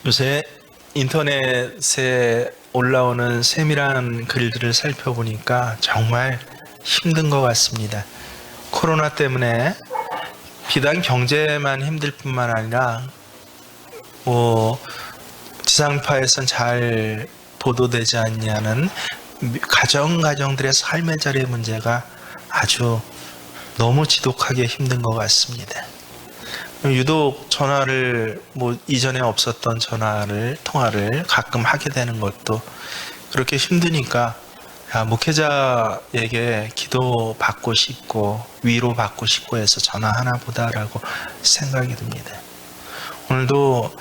요새 인터넷에 올라오는 세밀한 글들을 살펴보니까 정말 힘든 것 같습니다. 코로나 때문에 비단 경제만 힘들 뿐만 아니라 지상파에선 잘 보도되지 않냐는 가정들의 삶의 자리의 문제가 아주 너무 지독하게 힘든 것 같습니다. 유독 전화를 이전에 없었던 통화를 가끔 하게 되는 것도 그렇게 힘드니까 목회자에게 기도 받고 싶고 위로 받고 싶고 해서 전화하나 보다라고 생각이 듭니다. 오늘도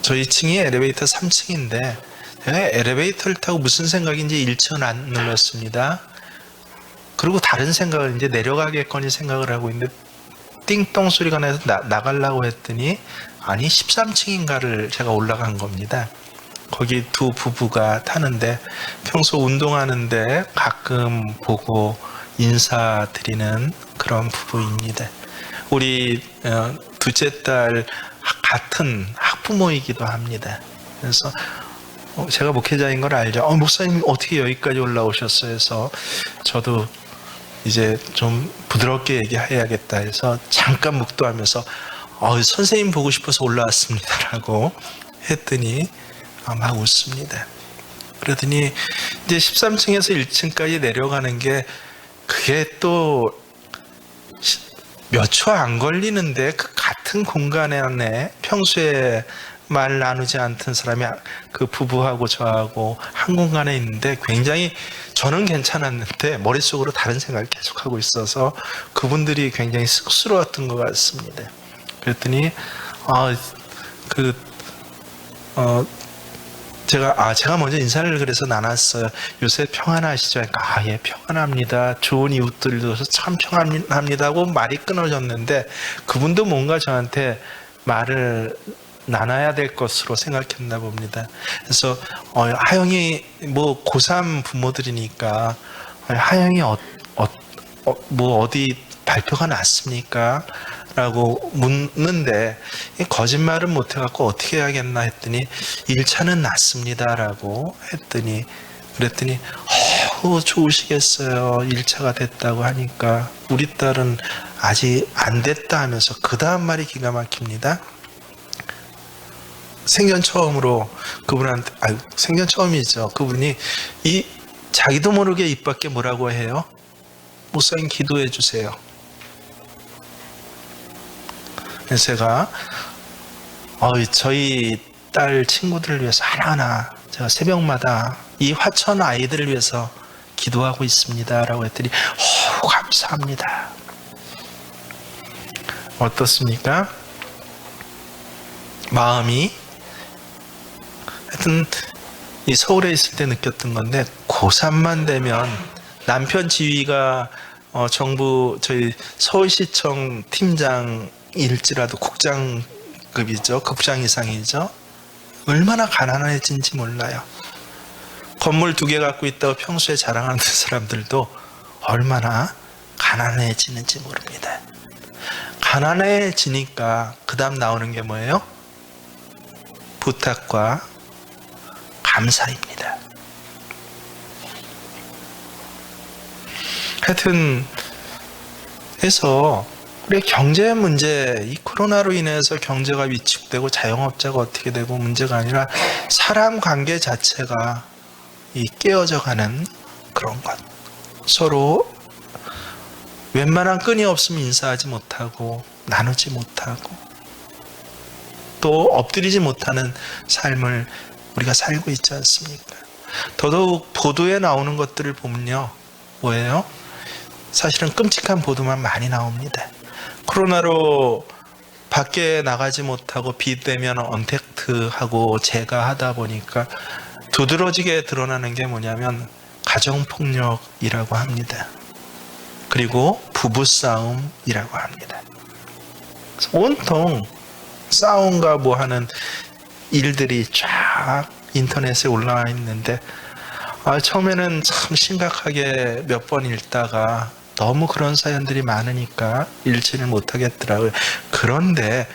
저희 층이 엘리베이터 3층인데 제가 엘리베이터를 타고 무슨 생각인지 1층은 안 눌렀습니다. 그리고 다른 생각을 이제 내려가겠거니 생각을 하고 있는데 띵동 소리가 나서 나가려고 했더니 아니 13층인가를 제가 올라간 겁니다. 거기 두 부부가 타는데 평소 운동하는데 가끔 보고 인사드리는 그런 부부입니다. 우리 둘째 딸 같은 학부모이기도 합니다. 그래서 제가 목회자인 걸 알죠. 목사님 어떻게 여기까지 올라오셨어요? 해서 저도 이제 좀 부드럽게 얘기해야겠다 해서 잠깐 묵도하면서 선생님 보고 싶어서 올라왔습니다 라고 했더니 막 웃습니다. 그러더니 이제 13층에서 1층까지 내려가는 게 그게 또 몇 초 안 걸리는데 그 같은 공간 안에 평소에 말 나누지 않던 사람이 그 부부하고 저하고 한 공간에 있는데 굉장히 저는 괜찮았는데 머릿속으로 다른 생각을 계속하고 있어서 그분들이 굉장히 쑥스러웠던 것 같습니다. 그랬더니 제가 먼저 인사를 그래서 나눴어요. 요새 평안하시죠? 그러니까 예, 평안합니다. 좋은 이웃들도 참 평안합니다 하고 말이 끊어졌는데 그분도 뭔가 저한테 말을 나눠야 될 것으로 생각했나 봅니다. 그래서 하영이 고3 부모들이니까 하영이 어디 발표가 났습니까? 라고 묻는데 거짓말은 못해갖고 어떻게 해야겠나 했더니 1차는 났습니다 라고 그랬더니 좋으시겠어요. 1차가 됐다고 하니까 우리 딸은 아직 안 됐다 하면서 그 다음 말이 기가 막힙니다. 생전 처음으로 그분한테 생전 처음이죠. 그분이 자기도 모르게 입 밖에 뭐라고 해요? 목사님 기도해 주세요. 그래서 제가 저희 딸 친구들을 위해서 하나하나 제가 새벽마다 이 화천 아이들을 위해서 기도하고 있습니다 라고 했더니 감사합니다. 어떻습니까? 마음이 하여튼 이 서울에 있을 때 느꼈던 건데 고3만 되면 남편 지위가 저희 서울시청 팀장일지라도 국장급이죠. 국장 이상이죠. 얼마나 가난해진지 몰라요. 건물 2개 갖고 있다고 평소에 자랑하는 사람들도 얼마나 가난해지는지 모릅니다. 가난해지니까 그 다음 나오는 게 뭐예요? 부탁과 감사입니다. 하여튼 해서 우리 경제 문제, 이 코로나로 인해서 경제가 위축되고 자영업자가 어떻게 되고 문제가 아니라 사람 관계 자체가 깨어져 가는 그런 것. 서로 웬만한 끈이 없으면 인사하지 못하고 나누지 못하고 또 엎드리지 못하는 삶을 우리가 살고 있지 않습니까? 더더욱 보도에 나오는 것들을 보면요. 뭐예요? 사실은 끔찍한 보도만 많이 나옵니다. 코로나로 밖에 나가지 못하고 비대면 언택트하고 제가하다 보니까 두드러지게 드러나는 게 뭐냐면 가정폭력이라고 합니다. 그리고 부부싸움이라고 합니다. 온통 싸움과 하는 일들이 쫙 인터넷에 올라와 있는데 처음에는 참 심각하게 몇 번 읽다가 너무 그런 사연들이 많으니까 읽지는 못하겠더라고요. 그런데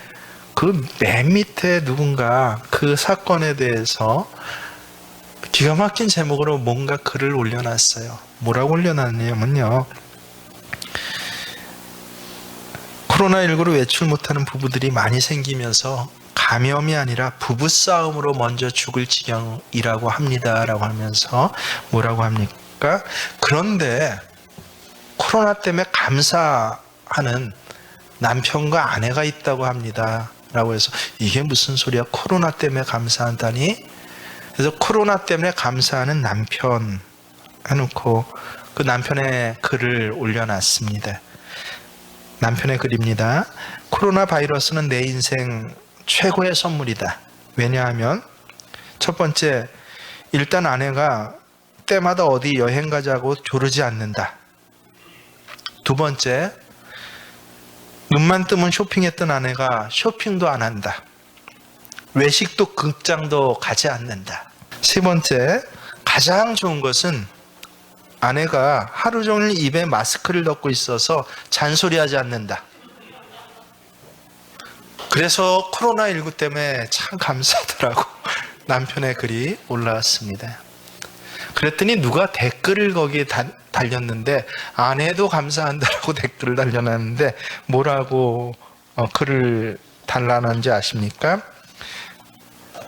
그 그 맨 밑에 누군가 그 사건에 대해서 기가 막힌 제목으로 뭔가 글을 올려놨어요. 뭐라고 올려놨냐면요, 코로나19로 외출 못하는 부부들이 많이 생기면서 감염이 아니라 부부싸움으로 먼저 죽을 지경이라고 합니다 라고 하면서 뭐라고 합니까? 그런데 코로나 때문에 감사하는 남편과 아내가 있다고 합니다 라고 해서, 이게 무슨 소리야? 코로나 때문에 감사한다니? 그래서 코로나 때문에 감사하는 남편 해놓고 그 남편의 글을 올려놨습니다. 남편의 글입니다. 코로나 바이러스는 내 인생 최고의 선물이다. 왜냐하면 첫 번째, 일단 아내가 때마다 어디 여행 가자고 조르지 않는다. 두 번째, 눈만 뜨면 쇼핑했던 아내가 쇼핑도 안 한다. 외식도 극장도 가지 않는다. 세 번째, 가장 좋은 것은 아내가 하루 종일 입에 마스크를 넣고 있어서 잔소리하지 않는다. 그래서 코로나19 때문에 참 감사하더라고 남편의 글이 올라왔습니다. 그랬더니 누가 댓글을 거기에 달렸는데, 아내도 감사한다라고 댓글을 달려놨는데 뭐라고 글을 달라놨는지 아십니까?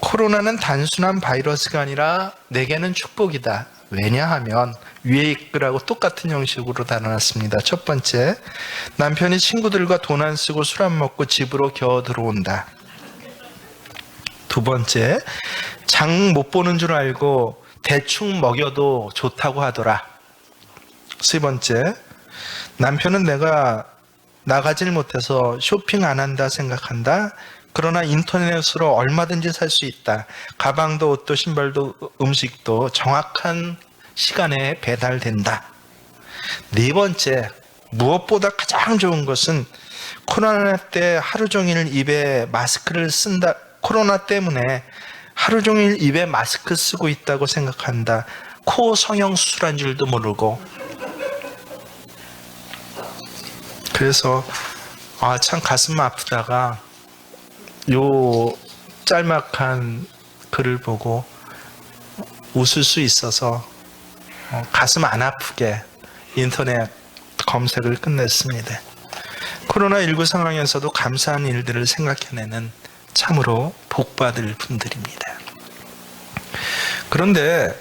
코로나는 단순한 바이러스가 아니라 내게는 축복이다. 왜냐하면 위에 글하고 똑같은 형식으로 달아놨습니다. 첫 번째, 남편이 친구들과 돈 안 쓰고 술 안 먹고 집으로 겨우 들어온다. 두 번째, 장 못 보는 줄 알고 대충 먹여도 좋다고 하더라. 세 번째, 남편은 내가 나가질 못해서 쇼핑 안 한다 생각한다. 그러나 인터넷으로 얼마든지 살 수 있다. 가방도 옷도 신발도 음식도 정확한 시간에 배달된다. 네 번째, 무엇보다 가장 좋은 것은 코로나 때 하루 종일 입에 마스크를 쓴다. 코로나 때문에 하루 종일 입에 마스크 쓰고 있다고 생각한다. 코 성형 수술한 줄도 모르고. 그래서 참 가슴 아프다가 요 짤막한 글을 보고 웃을 수 있어서 가슴 안 아프게 인터넷 검색을 끝냈습니다. 코로나19 상황에서도 감사한 일들을 생각해내는 참으로 복받을 분들입니다. 그런데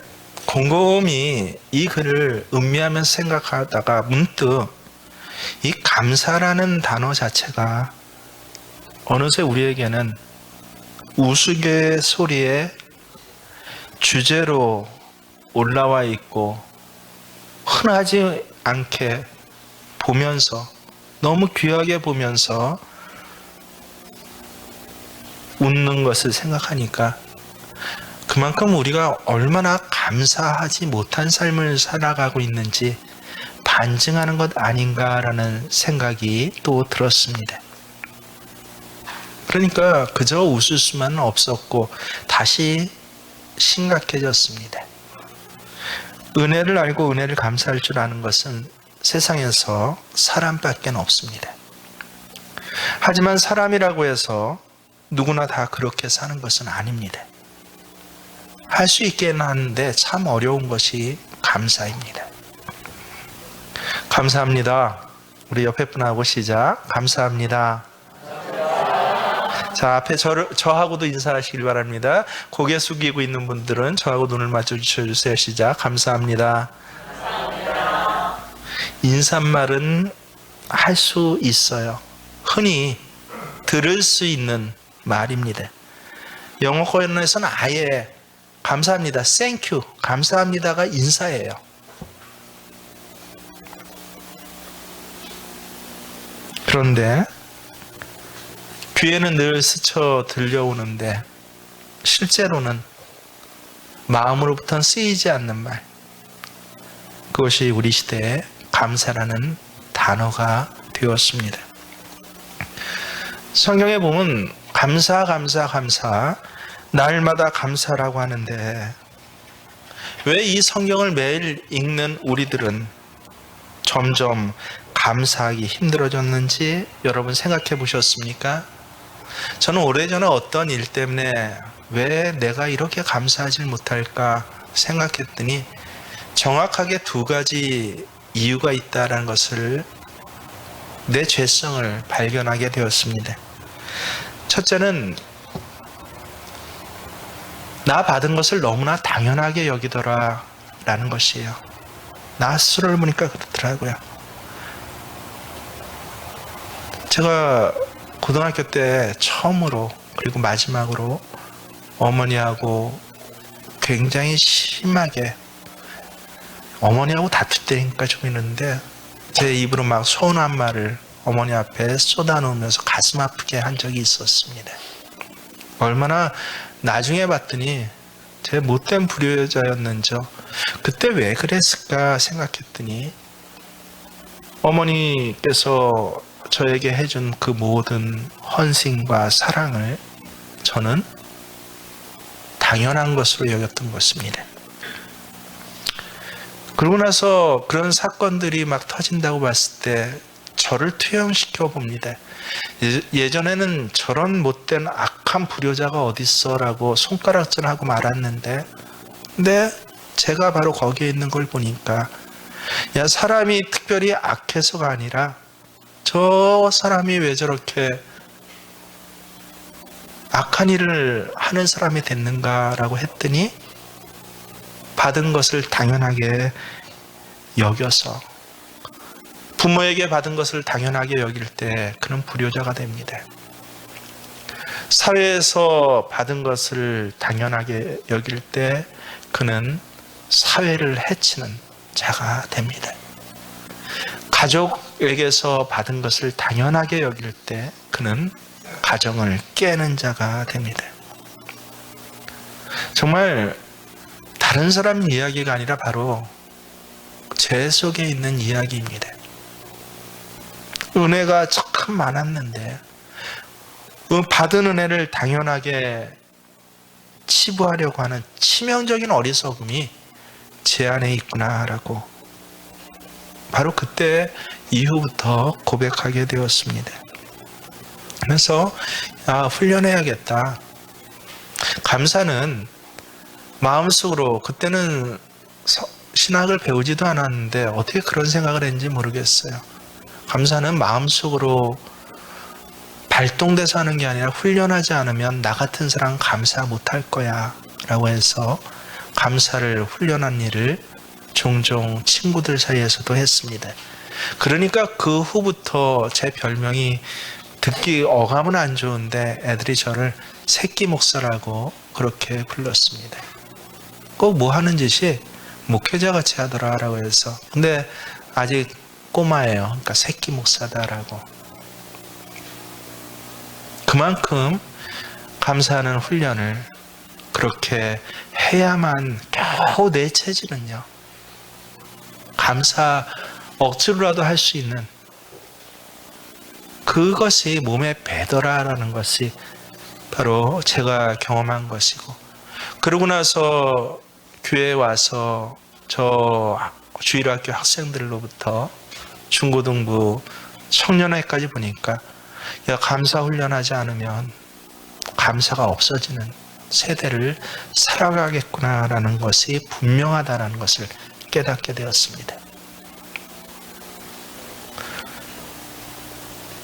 곰곰이 이 글을 음미하면서 생각하다가 문득 이 감사라는 단어 자체가 어느새 우리에게는 우스갯소리의 주제로 올라와 있고, 흔하지 않게 보면서, 너무 귀하게 보면서 웃는 것을 생각하니까 그만큼 우리가 얼마나 감사하지 못한 삶을 살아가고 있는지 반증하는 것 아닌가라는 생각이 또 들었습니다. 그러니까 그저 웃을 수만은 없었고 다시 심각해졌습니다. 은혜를 알고 은혜를 감사할 줄 아는 것은 세상에서 사람밖에 없습니다. 하지만 사람이라고 해서 누구나 다 그렇게 사는 것은 아닙니다. 할 수 있게는 하는데 참 어려운 것이 감사입니다. 감사합니다. 우리 옆에 분하고 시작. 감사합니다. 자, 앞에 저하고도 인사하시길 바랍니다. 고개 숙이고 있는 분들은 저하고 눈을 맞춰주세요. 시작. 감사합니다. 감사합니다. 인사말은 할 수 있어요. 흔히 들을 수 있는 말입니다. 영어 표현에서는 아예 감사합니다, thank you, 감사합니다가 인사예요. 그런데 귀에는 늘 스쳐 들려오는데 실제로는 마음으로부터는 쓰이지 않는 말, 그것이 우리 시대에 감사라는 단어가 되었습니다. 성경에 보면 감사 날마다 감사라고 하는데 왜 이 성경을 매일 읽는 우리들은 점점 감사하기 힘들어졌는지 여러분 생각해 보셨습니까? 저는 오래전에 어떤 일 때문에 왜 내가 이렇게 감사하지 못할까 생각했더니 정확하게 두 가지 이유가 있다는 것을, 내 죄성을 발견하게 되었습니다. 첫째는 나 받은 것을 너무나 당연하게 여기더라 라는 것이에요. 나 스스로를 보니까 그렇더라고요. 제가 고등학교 때 처음으로 그리고 마지막으로 어머니하고 굉장히 심하게, 어머니하고 다툴 때니까 좀 있는데 제 입으로 막 서운한 말을 어머니 앞에 쏟아놓으면서 가슴 아프게 한 적이 있었습니다. 얼마나 나중에 봤더니 제 못된 불효자였는지, 그때 왜 그랬을까 생각했더니 어머니께서 저에게 해준 그 모든 헌신과 사랑을 저는 당연한 것으로 여겼던 것입니다. 그러고 나서 그런 사건들이 막 터진다고 봤을 때 저를 투영시켜 봅니다. 예전에는 저런 못된 악한 불효자가 어딨어 라고 손가락질하고 말았는데, 근데 제가 바로 거기에 있는 걸 보니까, 야, 사람이 특별히 악해서가 아니라 저 사람이 왜 저렇게 악한 일을 하는 사람이 됐는가라고 했더니 받은 것을 당연하게 여겨서, 부모에게 받은 것을 당연하게 여길 때 그는 불효자가 됩니다. 사회에서 받은 것을 당연하게 여길 때 그는 사회를 해치는 자가 됩니다. 가족에게서 받은 것을 당연하게 여길 때 그는 가정을 깨는 자가 됩니다. 정말 다른 사람 이야기가 아니라 바로 제 속에 있는 이야기입니다. 은혜가 참 많았는데 받은 은혜를 당연하게 치부하려고 하는 치명적인 어리석음이 제 안에 있구나라고 바로 그때 이후부터 고백하게 되었습니다. 그래서 훈련해야겠다. 감사는 마음속으로, 그때는 신학을 배우지도 않았는데 어떻게 그런 생각을 했는지 모르겠어요. 감사는 마음속으로 발동돼서 하는 게 아니라 훈련하지 않으면 나 같은 사람 감사 못할 거야 라고 해서 감사를 훈련한 일을 종종 친구들 사이에서도 했습니다. 그러니까 그 후부터 제 별명이, 듣기 어감은 안 좋은데 애들이 저를 새끼 목사라고 그렇게 불렀습니다. 꼭 뭐 하는 짓이 목회자같이 하더라라고 해서. 근데 아직 꼬마예요. 그러니까 새끼 목사다라고. 그만큼 감사하는 훈련을 그렇게 해야만 겨우 내 체질은요, 감사 억지로라도 할 수 있는, 그것이 몸에 배더라라는 것이 바로 제가 경험한 것이고, 그러고 나서 교회에 와서 저 주일학교 학생들로부터 중고등부 청년회까지 보니까, 야, 감사 훈련하지 않으면 감사가 없어지는 세대를 살아가겠구나라는 것이 분명하다는 것을 깨닫게 되었습니다.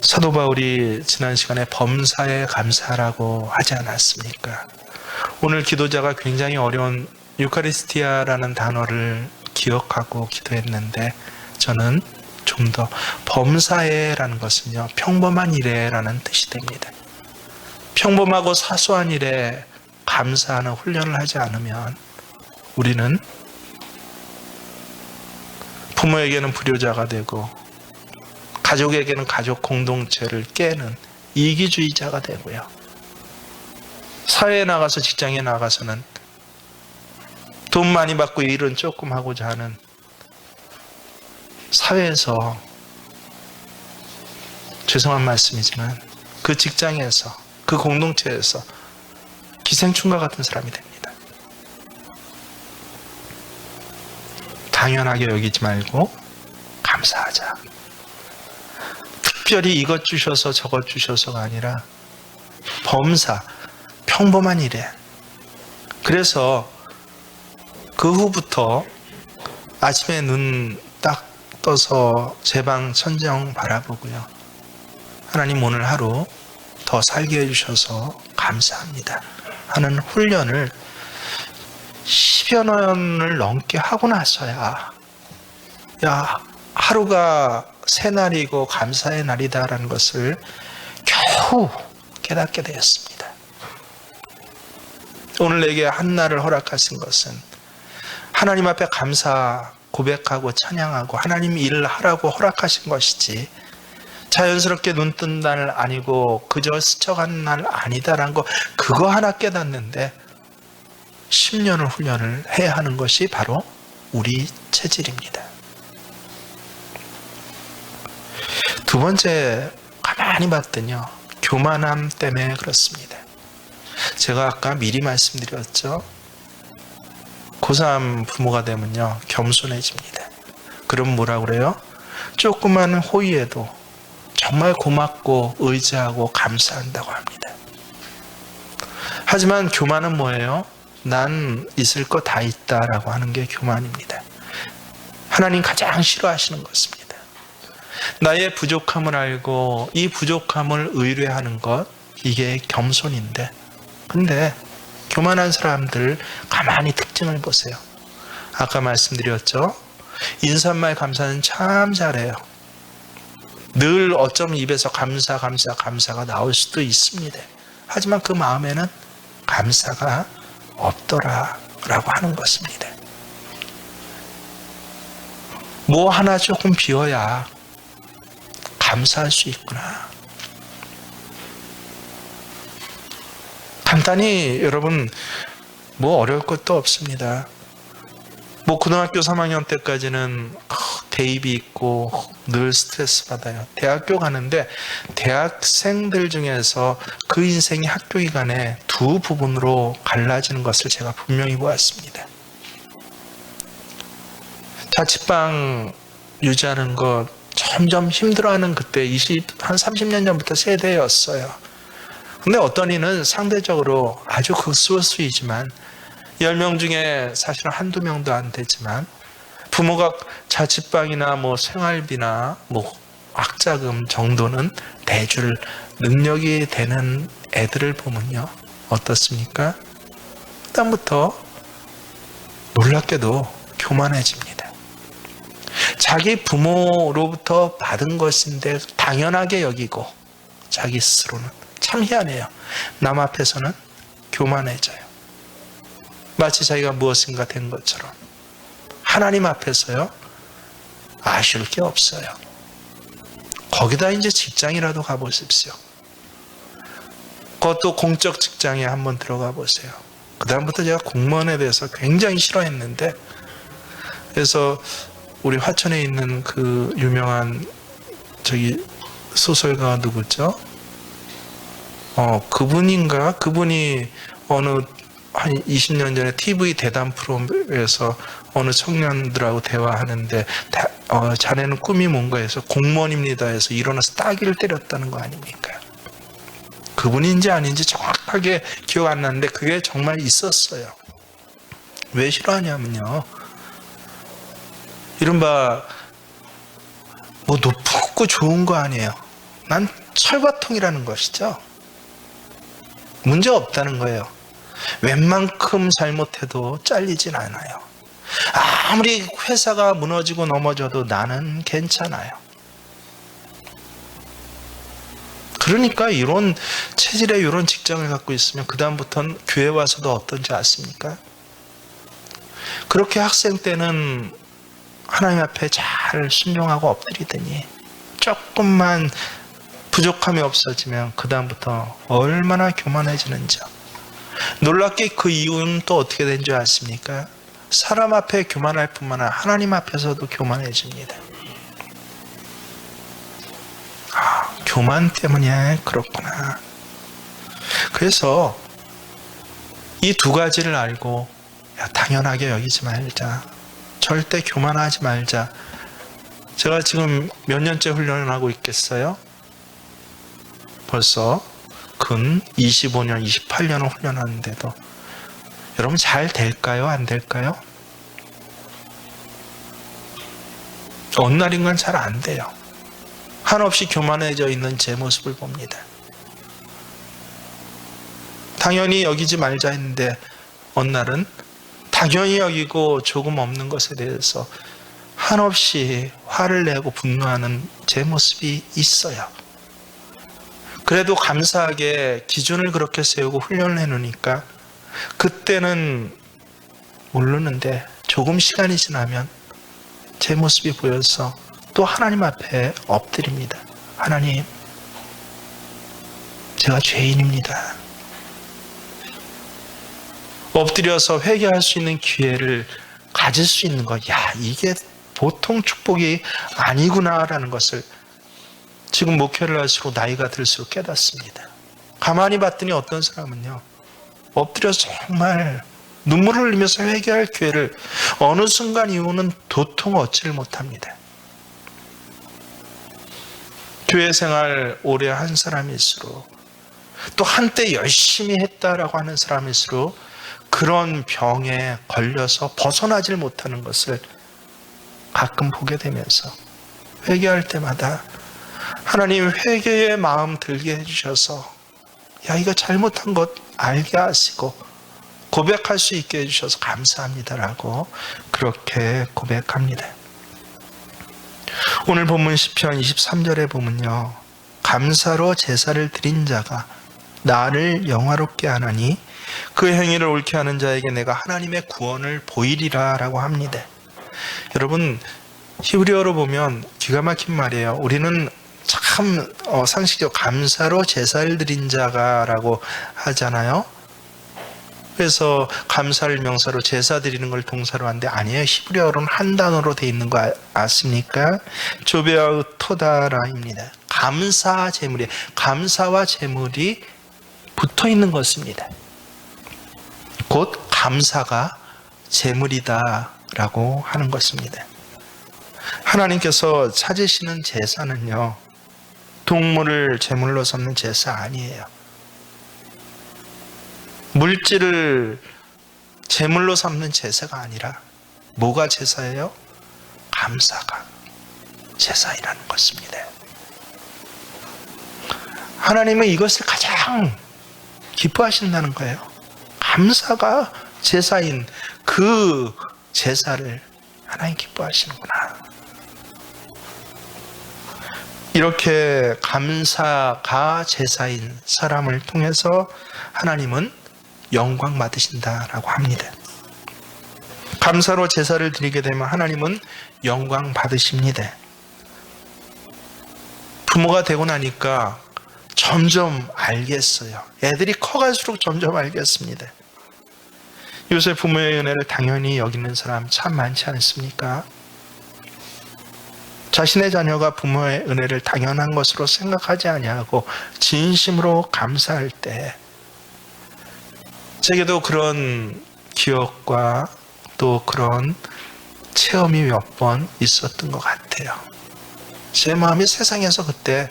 사도 바울이 지난 시간에 범사에 감사라고 하지 않았습니까? 오늘 기도자가 굉장히 어려운 유카리스티아라는 단어를 기억하고 기도했는데, 저는 좀 더 범사에라는 것은요, 평범한 일에라는 뜻이 됩니다. 평범하고 사소한 일에 감사하는 훈련을 하지 않으면 우리는 부모에게는 불효자가 되고, 가족에게는 가족 공동체를 깨는 이기주의자가 되고요, 사회에 나가서, 직장에 나가서는 돈 많이 받고 일은 조금 하고자 하는, 사회에서, 죄송한 말씀이지만 그 직장에서, 그 공동체에서 기생충과 같은 사람이 됩니다. 당연하게 여기지 말고 감사하자. 특별히 이것 주셔서 저것 주셔서가 아니라 범사, 평범한 일에. 그래서 그 후부터 아침에 눈 딱 떠서 제 방 천정 바라보고요. 하나님 오늘 하루 더 살게 해주셔서 감사합니다 하는 훈련을 10여 년을 넘게 하고 나서야 하루가 새날이고 감사의 날이다라는 것을 겨우 깨닫게 되었습니다. 오늘 내게 한날을 허락하신 것은 하나님 앞에 감사 고백하고 찬양하고 하나님 일을 하라고 허락하신 것이지 자연스럽게 눈 뜬 날 아니고 그저 스쳐간 날 아니다라는 거, 그거 하나 깨닫는데 10년을 훈련을 해야 하는 것이 바로 우리 체질입니다. 두 번째, 가만히 봤더니요, 교만함 때문에 그렇습니다. 제가 아까 미리 말씀드렸죠. 고3 부모가 되면요, 겸손해집니다. 그럼 뭐라 그래요? 조그만 호의에도 정말 고맙고 의지하고 감사한다고 합니다. 하지만 교만은 뭐예요? 난 있을 거 다 있다라고 하는 게 교만입니다. 하나님 가장 싫어하시는 것입니다. 나의 부족함을 알고 이 부족함을 의뢰하는 것, 이게 겸손인데, 근데 교만한 사람들 가만히 특징을 보세요. 아까 말씀드렸죠? 인사말 감사는 참 잘해요. 늘 어쩌면 입에서 감사가 나올 수도 있습니다. 하지만 그 마음에는 감사가 없더라라고 하는 것입니다. 뭐 하나 조금 비워야 감사할 수 있구나. 간단히 여러분, 뭐 어려울 것도 없습니다. 뭐 고등학교 3학년 때까지는 대입이 있고 늘 스트레스 받아요. 대학교 가는데 대학생들 중에서 그 인생이 학교 기간에 두 부분으로 갈라지는 것을 제가 분명히 보았습니다. 자취방 유지하는 것 점점 힘들어하는 그때 한 30년 전부터 세대였어요. 근데 어떤 이는 상대적으로 아주 극소수이지만 10명 중에 사실은 한두 명도 안 되지만 부모가 자취방이나 뭐 생활비나 뭐 학자금 정도는 대줄 능력이 되는 애들을 보면요, 어떻습니까? 그다음부터 놀랍게도 교만해집니다. 자기 부모로부터 받은 것인데 당연하게 여기고 자기 스스로는 참 희한해요. 남 앞에서는 교만해져요. 마치 자기가 무엇인가 된 것처럼. 하나님 앞에서요, 아쉬울 게 없어요. 거기다 이제 직장이라도 가보십시오. 그것도 공적 직장에 한번 들어가 보세요. 그 다음부터 제가 공무원에 대해서 굉장히 싫어했는데, 그래서 우리 화천에 있는 그 유명한 소설가 누구죠? 그분이 어느 한 20년 전에 TV 대담 프로에서 어느 청년들하고 대화하는데 자네는 꿈이 뭔가 해서 공무원입니다 해서 일어나서 따귀를 때렸다는 거 아닙니까? 그분인지 아닌지 정확하게 기억 안 나는데 그게 정말 있었어요. 왜 싫어하냐면요, 이른바 뭐 높고 좋은 거 아니에요. 난 철과통이라는 것이죠. 문제 없다는 거예요. 웬만큼 잘못해도 잘리진 않아요. 아무리 회사가 무너지고 넘어져도 나는 괜찮아요. 그러니까 이런 체질의 이런 직장을 갖고 있으면 그 다음부터는 교회 와서도 어떤지 아십니까? 그렇게 학생 때는 하나님 앞에 잘 순종하고 엎드리더니 조금만 부족함이 없어지면 그 다음부터 얼마나 교만해지는지요. 놀랍게 그 이유는 또 어떻게 된 줄 아십니까? 사람 앞에 교만할 뿐만 아니라 하나님 앞에서도 교만해집니다. 교만 때문에 그렇구나. 그래서 이 두 가지를 알고 당연하게 여기지 말자, 절대 교만하지 말자. 제가 지금 몇 년째 훈련을 하고 있겠어요? 벌써 근 25년, 28년을 훈련하는데도 여러분 잘 될까요? 안 될까요? 어느 날인간 잘 안 돼요. 한없이 교만해져 있는 제 모습을 봅니다. 당연히 여기지 말자 했는데 어느 날은 당연히 여기고 조금 없는 것에 대해서 한없이 화를 내고 분노하는 제 모습이 있어요. 그래도 감사하게 기준을 그렇게 세우고 훈련을 해놓으니까 그때는 모르는데 조금 시간이 지나면 제 모습이 보여서 또 하나님 앞에 엎드립니다. 하나님, 제가 죄인입니다. 엎드려서 회개할 수 있는 기회를 가질 수 있는 것, 이게 보통 축복이 아니구나라는 것을 지금 목회를 할수록 나이가 들수록 깨닫습니다. 가만히 봤더니 어떤 사람은요, 엎드려서 정말 눈물을 흘리면서 회개할 기회를 어느 순간 이후는 도통 얻지를 못합니다. 교회 생활 오래 한 사람일수록 또 한때 열심히 했다라고 하는 사람일수록 그런 병에 걸려서 벗어나질 못하는 것을 가끔 보게 되면서 회개할 때마다 하나님 회개의 마음 들게 해주셔서 이거 잘못한 것 알게 하시고 고백할 수 있게 해주셔서 감사합니다라고 그렇게 고백합니다. 오늘 본문 시편 23절에 보면요, 감사로 제사를 드린 자가 나를 영화롭게 하나니 그 행위를 옳게 하는 자에게 내가 하나님의 구원을 보이리라 라고 합니다. 여러분, 히브리어로 보면 기가 막힌 말이에요. 우리는 참 상식적으로 감사로 제사를 드린 자가 라고 하잖아요. 그래서 감사를 명사로 제사 드리는 걸 동사로 하는데 아니에요. 히브리어로는 한 단어로 되어 있는 거 아십니까? 조베아우 토다라입니다. 감사 제물이에요. 감사와 제물이 붙어 있는 것입니다. 곧 감사가 제물이다라고 하는 것입니다. 하나님께서 찾으시는 제사는요, 동물을 제물로 삼는 제사 아니에요. 물질을 제물로 삼는 제사가 아니라 뭐가 제사예요? 감사가 제사이라는 것입니다. 하나님은 이것을 가장 기뻐하신다는 거예요. 감사가 제사인 그 제사를 하나님 기뻐하시는구나. 이렇게 감사가 제사인 사람을 통해서 하나님은 영광 받으신다라고 합니다. 감사로 제사를 드리게 되면 하나님은 영광 받으십니다. 부모가 되고 나니까 점점 알겠어요. 애들이 커갈수록 점점 알겠습니다. 요새 부모의 은혜를 당연히 여기는 사람 참 많지 않습니까? 자신의 자녀가 부모의 은혜를 당연한 것으로 생각하지 아니하고 진심으로 감사할 때 제게도 그런 기억과 또 그런 체험이 몇 번 있었던 것 같아요. 제 마음이 세상에서 그때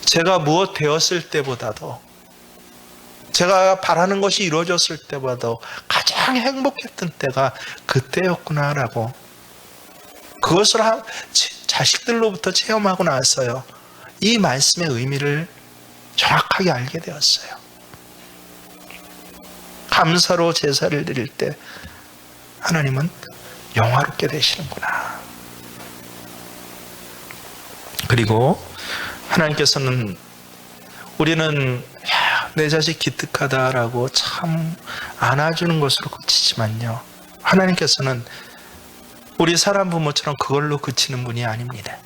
제가 무엇 되었을 때보다도 제가 바라는 것이 이루어졌을 때보다도 가장 행복했던 때가 그때였구나라고 그것을 자식들로부터 체험하고 나서요, 이 말씀의 의미를 정확하게 알게 되었어요. 감사로 제사를 드릴 때 하나님은 영화롭게 되시는구나. 그리고 하나님께서는 우리는 내 자식 기특하다라고 참 안아주는 것으로 그치지만요, 하나님께서는 우리 사람 부모처럼 그걸로 그치는 분이 아닙니다.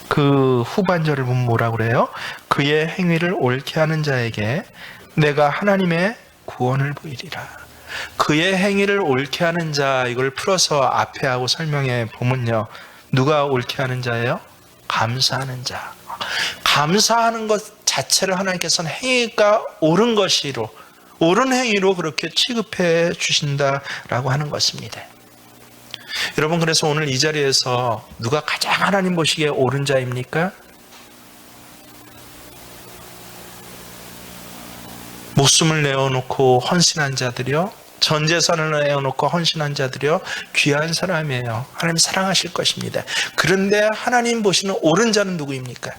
그 후반절을 보면 뭐라고 그래요? 그의 행위를 옳게 하는 자에게 내가 하나님의 구원을 보이리라. 그의 행위를 옳게 하는 자, 이걸 풀어서 앞에 하고 설명해 보면요, 누가 옳게 하는 자예요? 감사하는 자. 감사하는 것 자체를 하나님께서는 행위가 옳은 것이로, 옳은 행위로 그렇게 취급해 주신다라고 하는 것입니다. 여러분, 그래서 오늘 이 자리에서 누가 가장 하나님 보시기에 옳은 자입니까? 목숨을 내어놓고 헌신한 자들이요, 전 재산을 내어놓고 헌신한 자들이요, 귀한 사람이에요. 하나님 사랑하실 것입니다. 그런데 하나님 보시는 옳은 자는 누구입니까?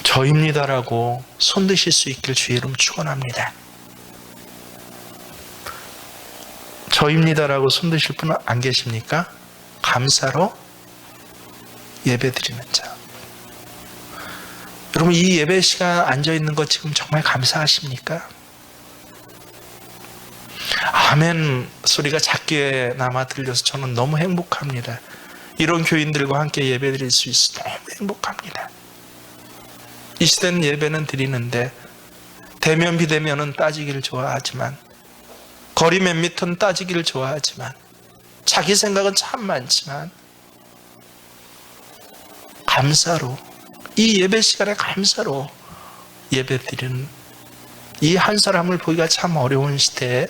저입니다라고 손드실 수 있길 주의 이름 축원합니다. 저입니다라고 손드실 분은 안 계십니까? 감사로 예배드리는 자. 여러분, 이 예배 시간 앉아있는 것 지금 정말 감사하십니까? 아멘 소리가 작게나마 들려서 저는 너무 행복합니다. 이런 교인들과 함께 예배드릴 수 있어 너무 행복합니다. 이 시대는 예배는 드리는데 대면 비대면은 따지기를 좋아하지만, 거리 몇 미터는 따지기를 좋아하지만, 자기 생각은 참 많지만, 감사로, 이 예배 시간에 감사로 예배 드리는 이 한 사람을 보기가 참 어려운 시대에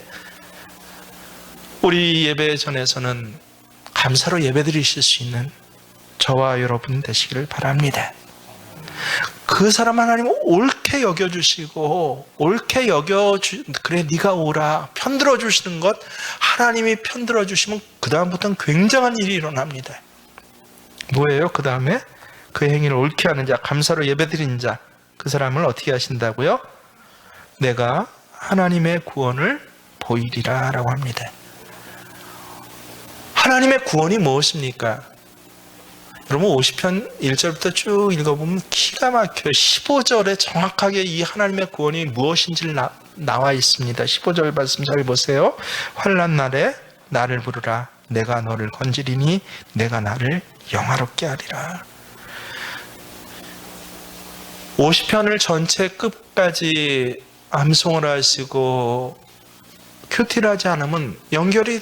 우리 예배 전에서는 감사로 예배 드리실 수 있는 저와 여러분 되시기를 바랍니다. 그 사람 하나님 옳게 여겨주시고, 옳게 그래 네가 오라 편들어 주시는 것, 하나님이 편들어 주시면 그 다음부터는 굉장한 일이 일어납니다. 뭐예요? 그 다음에 그 행위를 옳게 하는 자, 감사로 예배드린 자, 그 사람을 어떻게 하신다고요? 내가 하나님의 구원을 보이리라 라고 합니다. 하나님의 구원이 무엇입니까? 여러분 50편 1절부터 쭉 읽어보면 기가 막혀요. 15절에 정확하게 이 하나님의 구원이 무엇인지를 나와 있습니다. 15절 말씀 잘 보세요. 환난 날에 나를 부르라. 내가 너를 건지리니 내가 나를 영화롭게 하리라. 50편을 전체 끝까지 암송을 하시고 큐티를 하지 않으면 연결이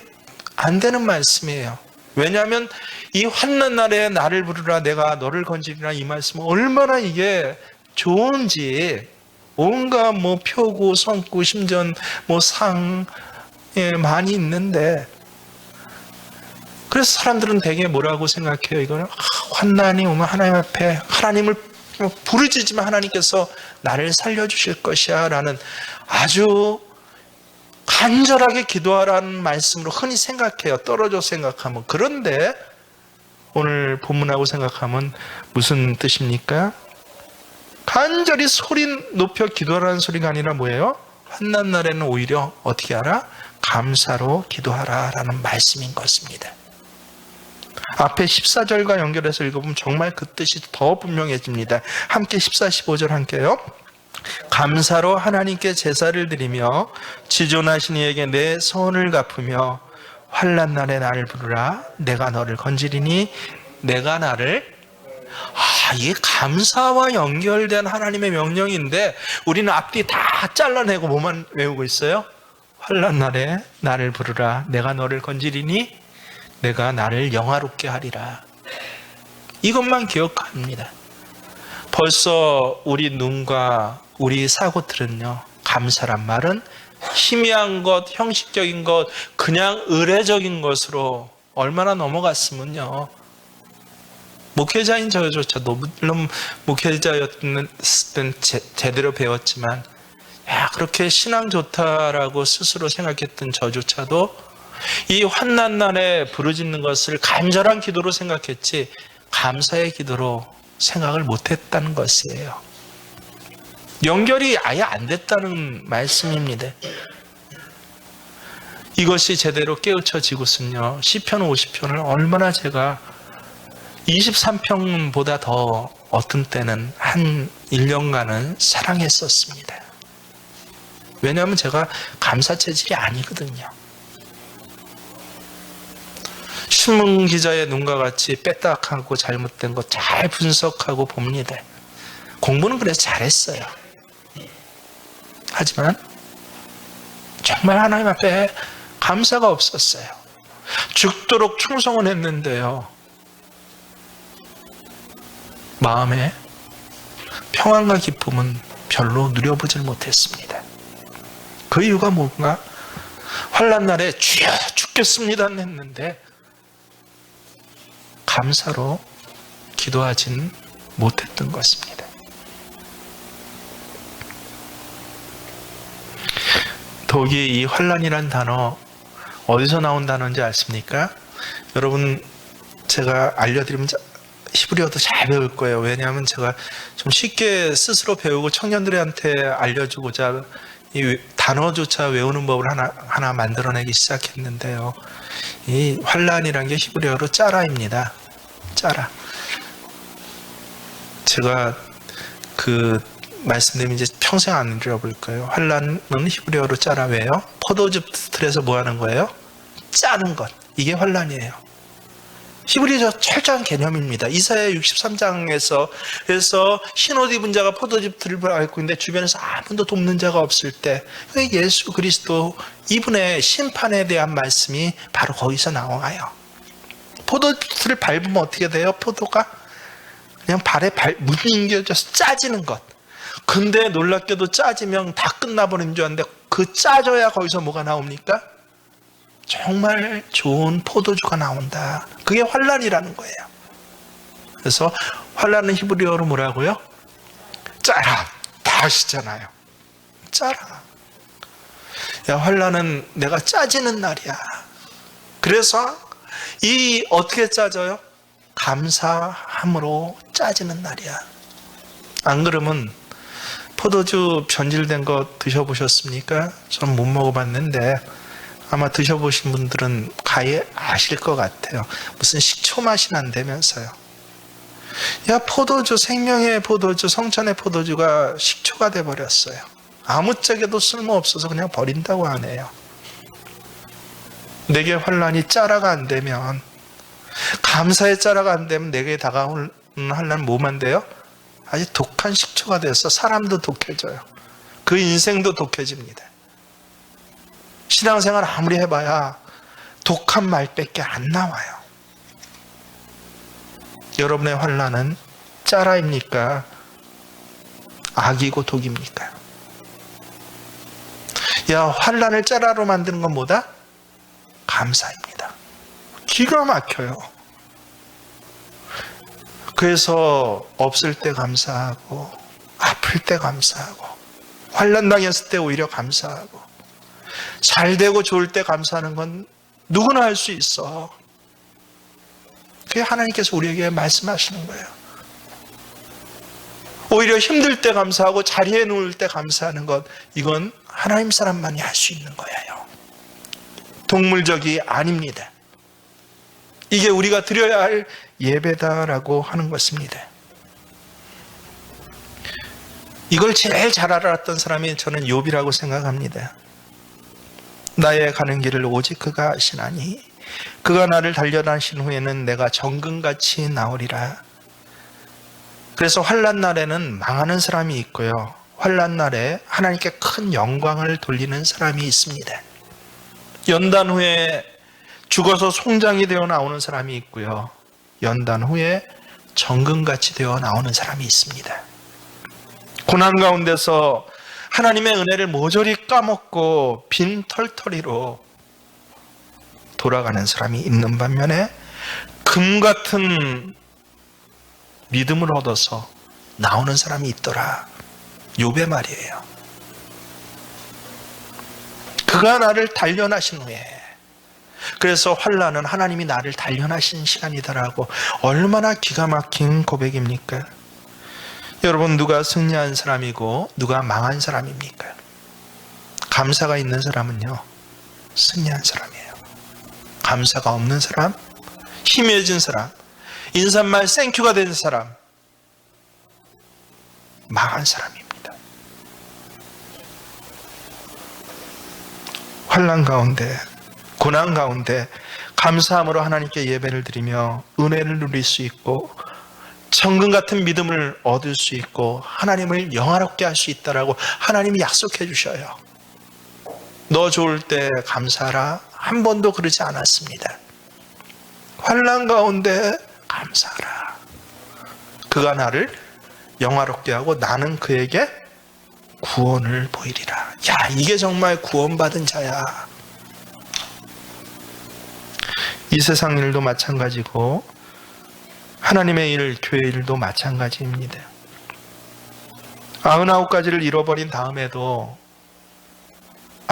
안 되는 말씀이에요. 왜냐하면 이 환난 날에 나를 부르라 내가 너를 건지리라, 이 말씀은 얼마나 이게 좋은지, 온갖 뭐 표구, 성구, 심지어 뭐 상 많이 있는데, 그래서 사람들은 되게 뭐라고 생각해요? 이거는 환난이 오면 하나님 앞에 하나님을 부르짖으면 하나님께서 나를 살려주실 것이야 라는 아주 간절하게 기도하라는 말씀으로 흔히 생각해요. 떨어져 생각하면. 그런데 오늘 본문하고 생각하면 무슨 뜻입니까? 간절히 소리 높여 기도하라는 소리가 아니라 뭐예요? 환난 날에는 오히려 어떻게 하라? 감사로 기도하라 라는 말씀인 것입니다. 앞에 14절과 연결해서 읽어보면 정말 그 뜻이 더 분명해집니다. 함께 14, 15절 함께요. 감사로 하나님께 제사를 드리며 지존하신 이에게 내 소원을 갚으며 환난 날에 나를 부르라. 내가 너를 건지리니 내가 나를. 이게 감사와 연결된 하나님의 명령인데 우리는 앞뒤 다 잘라내고 뭐만 외우고 있어요? 환난 날에 나를 부르라. 내가 너를 건지리니 내가 나를 영화롭게 하리라. 이것만 기억합니다. 벌써 우리 눈과 우리 사고들은요, 감사란 말은 희미한 것, 형식적인 것, 그냥 의례적인 것으로 얼마나 넘어갔으면요. 목회자인 저조차도, 물론 목회자였을 땐 제대로 배웠지만, 그렇게 신앙 좋다라고 스스로 생각했던 저조차도 이 환난 날에 부르짖는 것을 간절한 기도로 생각했지 감사의 기도로 생각을 못했다는 것이에요. 연결이 아예 안 됐다는 말씀입니다. 이것이 제대로 깨우쳐지고선요, 시편 50편을 얼마나 제가 23편보다 더 어떤 때는 한 1년간은 사랑했었습니다. 왜냐하면 제가 감사 체질이 아니거든요. 신문 기자의 눈과 같이 빼딱하고 잘못된 거 잘 분석하고 봅니다. 공부는 그래서 잘했어요. 하지만 정말 하나님 앞에 감사가 없었어요. 죽도록 충성을 했는데요, 마음에 평안과 기쁨은 별로 누려보질 못했습니다. 그 이유가 뭔가? 환난 날에 주여 죽겠습니다 했는데 감사로 기도하지는 못했던 것입니다. 독이 이 환란이란 단어 어디서 나온 단어인지 아십니까? 여러분 제가 알려드리면 히브리어도 잘 배울 거예요. 왜냐하면 제가 좀 쉽게 스스로 배우고 청년들한테 알려주고자 이 단어조차 외우는 법을 하나 만들어내기 시작했는데요. 이 환란이란 게 히브리어로 짜라입니다. 짜라. 제가 말씀드리면 이제 평생 안 잃어버릴 거예요. 환란은 히브리어로 짜라. 왜요? 포도즙 틀에서 뭐 하는 거예요? 짜는 것. 이게 환란이에요. 히브리어 철저한 개념입니다. 이사야 63장에서 그래서 흰옷 입은 자가 포도즙 틀을 앓고 있는데 주변에서 아무도 돕는 자가 없을 때 예수 그리스도 이분의 심판에 대한 말씀이 바로 거기서 나와요. 포도즙을 밟으면 어떻게 돼요? 포도가 그냥 발에 뭉겨져서 짜지는 것. 근데 놀랍게도 짜지면 다 끝나버린 줄 알았는데 그 짜져야 거기서 뭐가 나옵니까? 정말 좋은 포도주가 나온다. 그게 환란이라는 거예요. 그래서 환란은 히브리어로 뭐라고요? 짜라. 다 아시잖아요. 짜라. 야, 환란은 내가 짜지는 날이야. 그래서 어떻게 짜져요? 감사함으로 짜지는 날이야. 안 그러면 포도주 변질된 거 드셔보셨습니까? 저는 못 먹어봤는데 아마 드셔보신 분들은 가히 아실 것 같아요. 무슨 식초 맛이 난다면서요. 야, 포도주, 생명의 포도주, 성천의 포도주가 식초가 돼버렸어요. 아무짝에도 쓸모없어서 그냥 버린다고 하네요. 내게 환란이 짜라가 안 되면, 감사의 짜라가 안 되면 내게 다가오는 환란은 뭐만 돼요? 아주 독한 식초가 돼서 사람도 독해져요. 그 인생도 독해집니다. 신앙생활 아무리 해봐야 독한 말밖에 안 나와요. 여러분의 환란은 짜라입니까? 악이고 독입니까? 야, 환란을 짜라로 만드는 건 뭐다? 감사입니다. 기가 막혀요. 그래서 없을 때 감사하고 아플 때 감사하고 환란 당했을 때 오히려 감사하고 잘 되고 좋을 때 감사하는 건 누구나 할 수 있어. 그게 하나님께서 우리에게 말씀하시는 거예요. 오히려 힘들 때 감사하고 자리에 누울 때 감사하는 것, 이건 하나님 사람만이 할 수 있는 거예요. 동물적이 아닙니다. 이게 우리가 드려야 할 예배다라고 하는 것입니다. 이걸 제일 잘 알았던 사람이 저는 욥이라고 생각합니다. 나의 가는 길을 오직 그가 아시나니 그가 나를 단련하신 후에는 내가 정금같이 나오리라. 그래서 환난 날에는 망하는 사람이 있고요, 환난 날에 하나님께 큰 영광을 돌리는 사람이 있습니다. 연단 후에 죽어서 송장이 되어 나오는 사람이 있고요, 연단 후에 정금같이 되어 나오는 사람이 있습니다. 고난 가운데서 하나님의 은혜를 모조리 까먹고 빈 털터리로 돌아가는 사람이 있는 반면에 금 같은 믿음을 얻어서 나오는 사람이 있더라. 욥의 말이에요. 그가 나를 단련하신 후에, 그래서 환난은 하나님이 나를 단련하신 시간이다라고, 얼마나 기가 막힌 고백입니까? 여러분, 누가 승리한 사람이고 누가 망한 사람입니까? 감사가 있는 사람은요, 승리한 사람이에요. 감사가 없는 사람, 희미해진 사람, 인사말 땡큐가 된 사람, 망한 사람입니다. 환난 가운데, 고난 가운데 감사함으로 하나님께 예배를 드리며 은혜를 누릴 수 있고 정금 같은 믿음을 얻을 수 있고 하나님을 영화롭게 할 수 있다라고 하나님이 약속해 주셔요. 너 좋을 때 감사하라. 한 번도 그러지 않았습니다. 환난 가운데 감사하라. 그가 나를 영화롭게 하고 나는 그에게 구원을 보이리라. 야, 이게 정말 구원받은 자야. 이 세상 일도 마찬가지고 하나님의 일, 교회 일도 마찬가지입니다. 99가지를 잃어버린 다음에도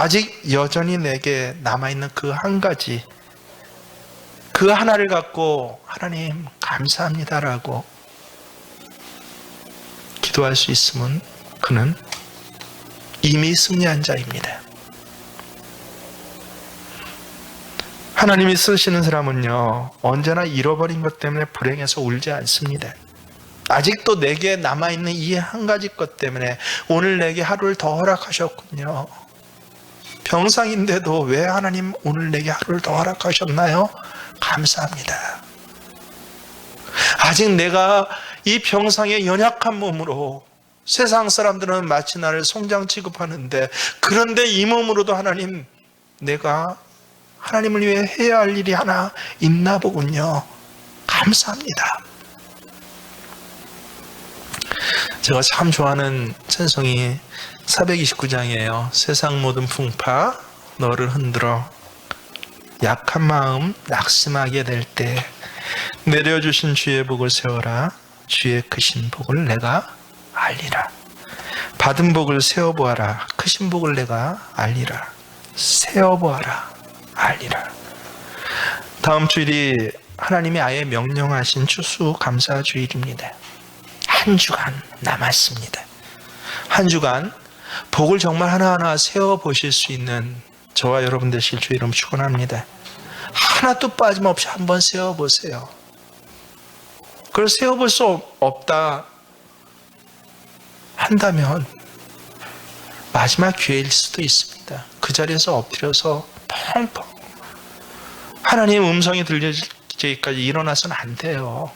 아직 여전히 내게 남아있는 그 한 가지, 그 하나를 갖고 하나님 감사합니다라고 기도할 수 있으면 그는 이미 승리한 자입니다. 하나님이 쓰시는 사람은요, 언제나 잃어버린 것 때문에 불행해서 울지 않습니다. 아직도 내게 남아있는 이 한 가지 것 때문에 오늘 내게 하루를 더 허락하셨군요. 병상인데도 왜 하나님 오늘 내게 하루를 더 허락하셨나요? 감사합니다. 아직 내가 이 병상의 연약한 몸으로, 세상 사람들은 마치 나를 송장 취급하는데, 그런데 이 몸으로도 하나님, 내가 하나님을 위해 해야 할 일이 하나 있나 보군요. 감사합니다. 제가 참 좋아하는 찬송이 429장이에요. 세상 모든 풍파 너를 흔들어 약한 마음 낙심하게 될 때 내려주신 주의 복을 세워라. 주의 크신 복을 내가 알리라. 받은 복을 세어보아라. 크신 복을 내가 알리라. 세어보아라. 알리라. 다음 주일이 하나님이 아예 명령하신 추수감사 주일입니다. 한 주간 남았습니다. 한 주간 복을 정말 하나하나 세어보실 수 있는 저와 여러분 되실 주 이름 축원합니다. 하나도 빠짐없이 한번 세어보세요. 그걸 세어볼 수 없다 한다면 마지막 기회일 수도 있습니다. 그 자리에서 엎드려서 펑펑 하나님 음성이 들려지기까지 일어나서는 안 돼요.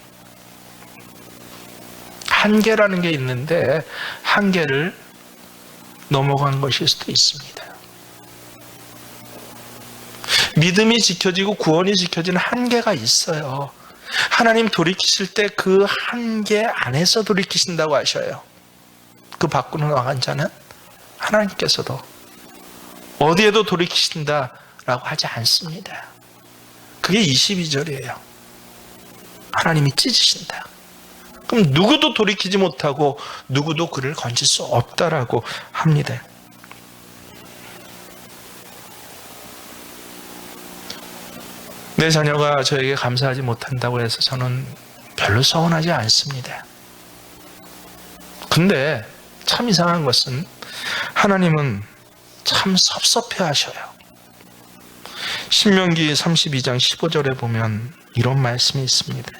한계라는 게 있는데 한계를 넘어간 것일 수도 있습니다. 믿음이 지켜지고 구원이 지켜지는 한계가 있어요. 하나님 돌이키실 때 그 한계 안에서 돌이키신다고 하셔요. 그 밖으로 나간 자는 하나님께서도 어디에도 돌이키신다라고 하지 않습니다. 그게 22절이에요. 하나님이 찢으신다. 그럼 누구도 돌이키지 못하고 누구도 그를 건질 수 없다라고 합니다. 내 자녀가 저에게 감사하지 못한다고 해서 저는 별로 서운하지 않습니다. 근데 참 이상한 것은 하나님은 참 섭섭해 하셔요. 신명기 32장 15절에 보면 이런 말씀이 있습니다.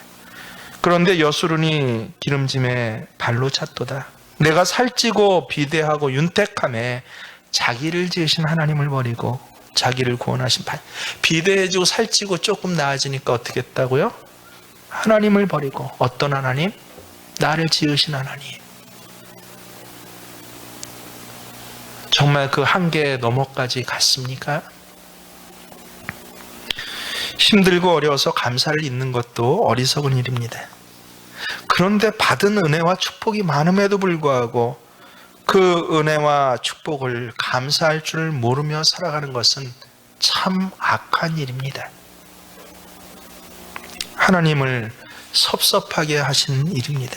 그런데 여수론이 기름짐에 발로 찼도다. 내가 살찌고 비대하고 윤택함에 자기를 지으신 하나님을 버리고 자기를 구원하신 판. 비대해지고 살찌고 조금 나아지니까 어떻게 했다고요? 하나님을 버리고. 어떤 하나님? 나를 지으신 하나님. 정말 그 한계에 넘어까지 갔습니까? 힘들고 어려워서 감사를 잊는 것도 어리석은 일입니다. 그런데 받은 은혜와 축복이 많음에도 불구하고 그 은혜와 축복을 감사할 줄 모르며 살아가는 것은 참 악한 일입니다. 하나님을 섭섭하게 하시는 일입니다.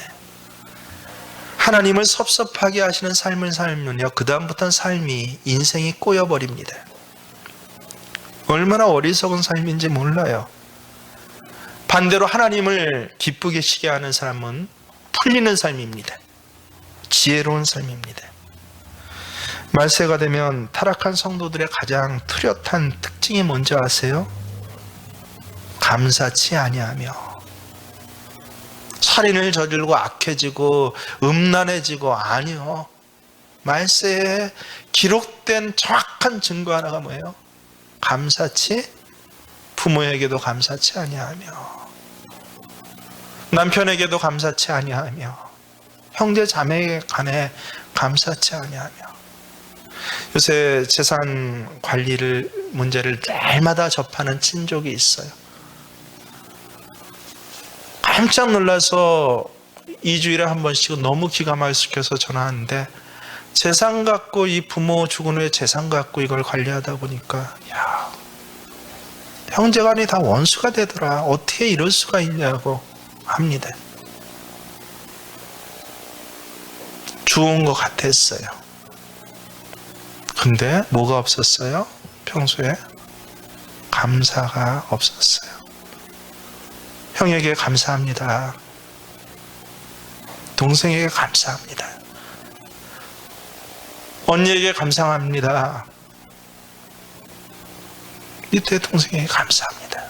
하나님을 섭섭하게 하시는 삶을 살면요, 그 다음부터는 삶이, 인생이 꼬여버립니다. 얼마나 어리석은 삶인지 몰라요. 반대로 하나님을 기쁘게 시게 하는 사람은 풀리는 삶입니다. 지혜로운 삶입니다. 말세가 되면 타락한 성도들의 가장 뚜렷한 특징이 뭔지 아세요? 감사치 아니하며 살인을 저질고 악해지고 음란해지고. 아니요. 말세에 기록된 정확한 증거 하나가 뭐예요? 감사치, 부모에게도 감사치 아니하며 남편에게도 감사치 아니하며 형제 자매 간에 감사치 아니하며. 요새 재산 관리를 문제를 날마다 접하는 친족이 있어요. 깜짝 놀라서 2주일에 한 번씩 너무 기가 막혀서 전화하는데, 재산 갖고, 이 부모 죽은 후에 재산 갖고 이걸 관리하다 보니까 야, 형제간이 다 원수가 되더라. 어떻게 이럴 수가 있냐고 합니다. 죽은 것 같았어요. 근데 뭐가 없었어요? 평소에 감사가 없었어요. 형에게 감사합니다. 동생에게 감사합니다. 언니에게 감사합니다. 밑에 동생에게 감사합니다.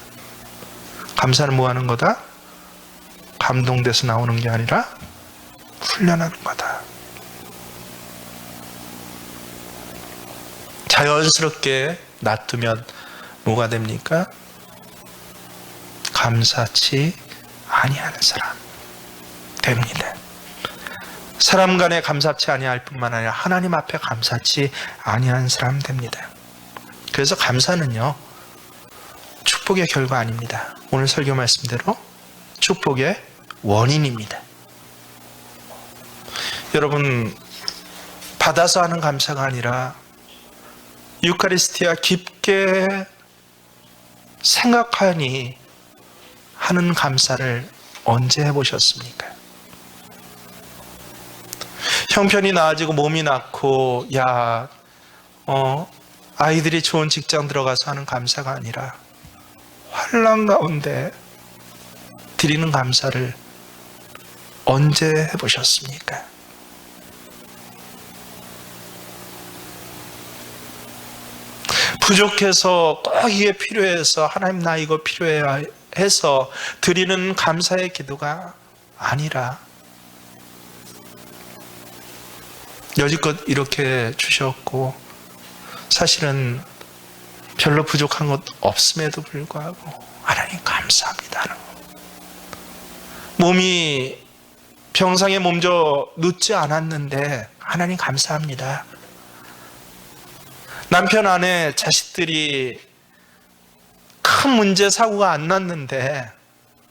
감사는 뭐 하는 거다? 감동돼서 나오는 게 아니라 훈련하는 거다. 자연스럽게 놔두면 뭐가 됩니까? 감사치 아니하는 사람 됩니다. 사람 간에 감사치 아니할 뿐만 아니라 하나님 앞에 감사치 아니하는 사람 됩니다. 그래서 감사는요, 축복의 결과 아닙니다. 오늘 설교 말씀대로 축복의 원인입니다. 여러분, 받아서 하는 감사가 아니라 유카리스티아 깊게 생각하니 하는 감사를 언제 해보셨습니까? 형편이 나아지고 몸이 낫고 아이들이 좋은 직장 들어가서 하는 감사가 아니라 환난 가운데 드리는 감사를 언제 해보셨습니까? 부족해서 꼭 이게 필요해서 하나님 나 이거 필요해 해서 드리는 감사의 기도가 아니라 여지껏 이렇게 주셨고 사실은 별로 부족한 것 없음에도 불구하고 하나님 감사합니다 하는 거. 몸이 병상에 몸져 눕지 않았는데 하나님 감사합니다. 남편 아내 자식들이 큰 문제 사고가 안 났는데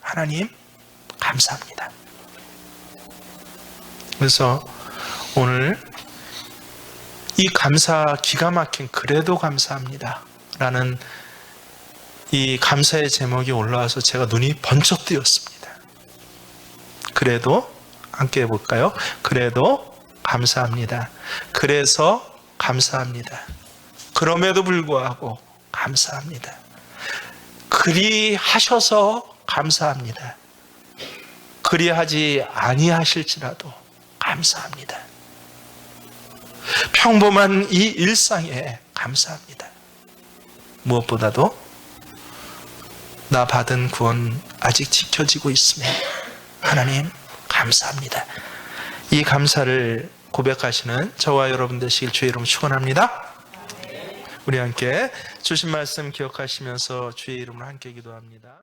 하나님 감사합니다. 그래서 오늘 이 감사 기가 막힌 그래도 감사합니다 라는 이 감사의 제목이 올라와서 제가 눈이 번쩍 뜨였습니다. 그래도 함께 해볼까요? 그래도 감사합니다. 그래서 감사합니다. 그럼에도 불구하고 감사합니다. 그리하셔서 감사합니다. 그리하지 아니하실지라도 감사합니다. 평범한 이 일상에 감사합니다. 무엇보다도 나 받은 구원 아직 지켜지고 있음에 하나님 감사합니다. 이 감사를 고백하시는 저와 여러분 되시길 주의 이름으로 축원합니다. 우리 함께 주신 말씀 기억하시면서 주의 이름으로 함께 기도합니다.